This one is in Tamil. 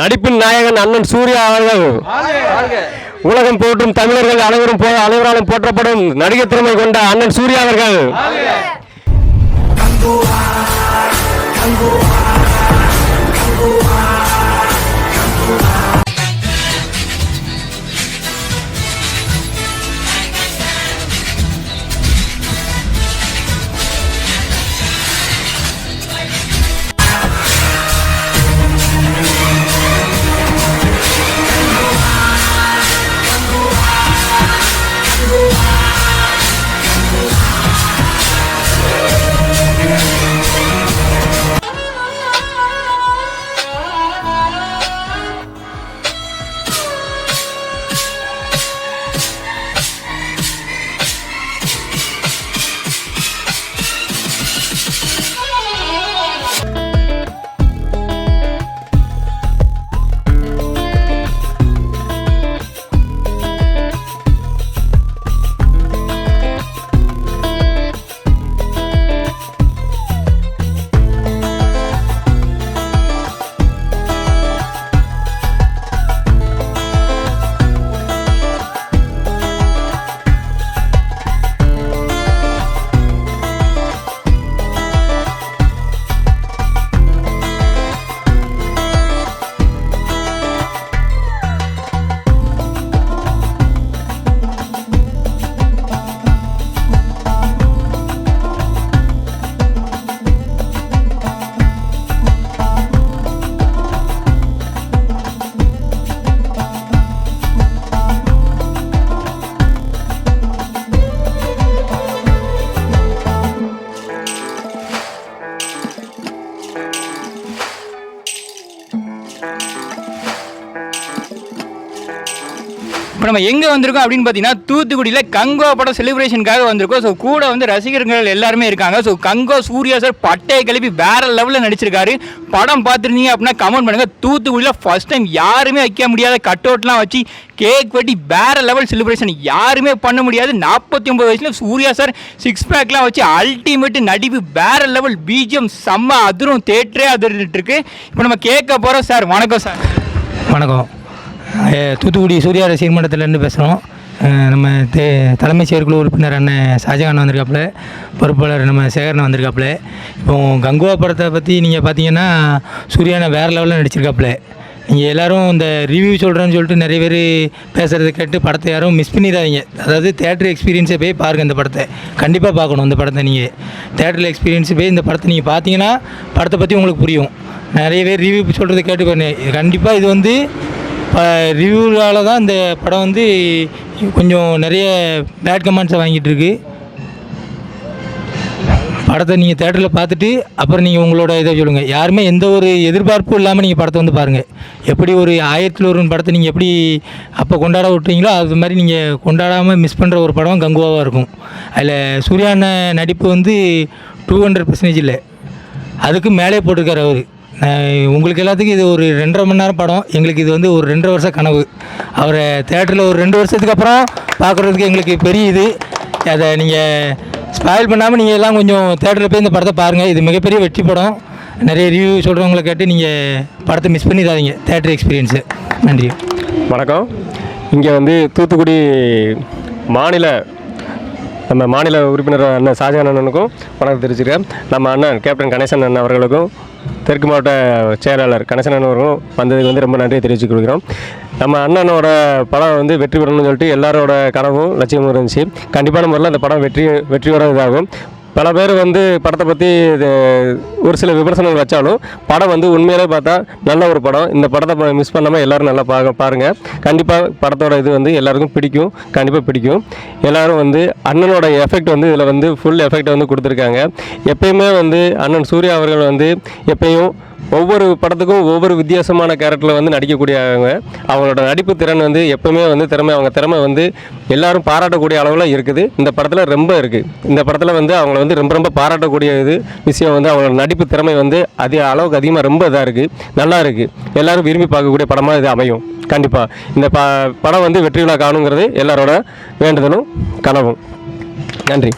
நடிப்பின் நாயகன் அண்ணன் சூர்யா அவர்கள் உலகம் போற்றும் தமிழர்கள் அனைவராலும் போற்றப்படும் நடிகர் திறமை கொண்ட அண்ணன் சூர்யா அவர்கள் இப்போ நம்ம எங்கே வந்திருக்கோம் அப்படின்னு பார்த்தீங்கன்னா தூத்துக்குடியில் கங்கோ படம் செலிப்ரேஷனுக்காக வந்திருக்கோம். ஸோ கூட வந்து ரசிகர்கள் எல்லாருமே இருக்காங்க. ஸோ கங்கோ சூர்யா சார் பட்டையை கிளப்பி வேற லெவலில் நடிச்சிருக்காரு. படம் பார்த்துருந்தீங்க அப்படின்னா கமெண்ட் பண்ணுங்கள். தூத்துக்குடியில் ஃபர்ஸ்ட் டைம் யாருமே வைக்க முடியாத கட் அவுட்லாம் வச்சு கேக் வெட்டி வேற லெவல் செலிப்ரேஷன் யாருமே பண்ண முடியாது. 49 வயசுல சூர்யா சார் 6 பேக்லாம் வச்சு அல்டிமேட் நடிப்பு வேற லெவல் பிஜிஎம் செம்ம அதிரும் தேட்டரே அதிர்ந்துட்டு இருக்கு. இப்போ நம்ம கேட்க போகிறோம். சார் வணக்கம். சார் வணக்கம். தூத்துக்குடி சூர்யா ரசிகர் மன்றத்திலேருந்து பேசுகிறோம். நம்ம தலைமை செயற்குழு உறுப்பினர் அண்ணன் ஷாஜகான் வந்திருக்காப்புல, பொறுப்பாளர் நம்ம சேகரன் வந்திருக்காப்புல. இப்போ கங்குவா படத்தை பற்றி நீங்கள் பார்த்தீங்கன்னா சூர்யானை வேறு லெவலில் நடிச்சிருக்காப்புல. நீங்கள் எல்லோரும் இந்த ரிவ்யூ சொல்கிறேன்னு சொல்லிட்டு நிறைய பேர் பேசுகிறத கேட்டு படத்தை யாரும் மிஸ் பண்ணிடாதீங்க. அதாவது தேட்டர் எக்ஸ்பீரியன்ஸை போய் பாருங்கள். இந்த படத்தை கண்டிப்பாக பார்க்கணும். இந்த படத்தை நீங்கள் தேட்டரில் எக்ஸ்பீரியன்ஸு போய் இந்த படத்தை நீங்கள் பார்த்தீங்கன்னா படத்தை பற்றி உங்களுக்கு புரியும். நிறைய பேர் ரிவ்யூ சொல்கிறத கேட்டு பாருங்கள். கண்டிப்பாக இது வந்து ரிவ்யூவால் தான் இந்த படம் வந்து கொஞ்சம் நிறைய பேட் கமெண்ட்ஸை வாங்கிட்டு இருக்கு. படத்தை நீங்கள் தேட்டரில் பார்த்துட்டு அப்புறம் நீங்கள் உங்களோட இதை சொல்லுங்கள். யாருமே எந்த ஒரு எதிர்பார்ப்பும் இல்லாமல் நீங்கள் படத்தை வந்து பாருங்கள். எப்படி ஒரு 1001 படத்தை நீங்கள் எப்படி அப்போ கொண்டாட விட்டுறீங்களோ அது மாதிரி நீங்கள் கொண்டாடாமல் மிஸ் பண்ணுற ஒரு படம் கங்குவாவாக இருக்கும். அதில் சூர்யான நடிப்பு வந்து 200% இல்லை, அதுக்கு மேலே போட்டிருக்கார் அவர். உங்களுக்கு எல்லாத்துக்கும் இது ஒரு 2.5 மணி நேரம் படம். எங்களுக்கு இது வந்து ஒரு 2.5 வருஷ கனவு. அவரை தேட்டரில் ஒரு 2 வருஷத்துக்கு அப்புறம் பார்க்குறதுக்கு எங்களுக்கு பெரிய இது. அதை நீங்கள் ஸ்பாயில் பண்ணாமல் நீங்கள் எல்லாம் கொஞ்சம் தேட்டரில் போய் இந்த படத்தை பாருங்கள். இது மிகப்பெரிய வெற்றி படம். நிறைய ரிவ்யூ சொல்கிறவங்களை கேட்டு நீங்கள் படத்தை மிஸ் பண்ணிடாதீங்க. Theatre experience. நன்றி. வணக்கம். இங்கே வந்து தூத்துக்குடி நம்ம மாநில உறுப்பினர் அண்ணன் ஷாஜகான் அண்ணனுக்கும் வணக்கம் தெரிவிச்சிருக்கேன். நம்ம அண்ணன் கேப்டன் கணேசன் அண்ணன் அவர்களுக்கும் தெற்கு மாவட்ட செயலாளர் கணேசன் அண்ணன் அவர்களும் வந்ததுக்கு வந்து ரொம்ப நன்றியை தெரிவித்துக் கொள்கிறோம். நம்ம அண்ணனோட படம் வந்து வெற்றி பெறணும்னு சொல்லிட்டு எல்லாரோட கனவும் லட்சியமும் இருந்துச்சு. கண்டிப்பான முறையில் அந்த படம் வெற்றியோட இதாகும். பல பேர் வந்து படத்தை பற்றி ஒரு சில விமர்சனங்கள் வச்சாலும் படம் வந்து உண்மையிலே பார்த்தா நல்ல ஒரு படம். இந்த படத்தை மிஸ் பண்ணாமல் எல்லோரும் நல்லா பாருங்கள். கண்டிப்பாக படத்தோட இது வந்து எல்லாருக்கும் பிடிக்கும். கண்டிப்பாக பிடிக்கும். எல்லோரும் வந்து அண்ணனோட எஃபெக்ட் வந்து இதில் வந்து ஃபுல் எஃபெக்ட் வந்து கொடுத்துருக்காங்க. எப்பயுமே வந்து அண்ணன் சூர்யா அவர்கள் வந்து எப்பயும் ஒவ்வொரு படத்துக்கும் ஒவ்வொரு வித்தியாசமான கேரக்டரில் வந்து நடிக்கக்கூடியவங்க. அவங்களோட நடிப்பு திறன் வந்து எப்பவுமே வந்து அவங்க திறமை வந்து எல்லாரும் பாராட்டக்கூடிய அளவில் இருக்குது. இந்த படத்தில் ரொம்ப இருக்குது. இந்த படத்தில் வந்து அவங்கள வந்து ரொம்ப பாராட்டக்கூடிய விஷயம் வந்து அவங்களோட நடிப்பு திறமை வந்து அளவுக்கு அதிகமாக ரொம்ப இதாக இருக்குது, நல்லா இருக்குது. எல்லோரும் விரும்பி பார்க்கக்கூடிய படமாக இது அமையும். கண்டிப்பாக இந்த படம் வந்து வெற்றி விழா காணுங்கிறது எல்லாரோட வேண்டுதலும் கனவும். நன்றி.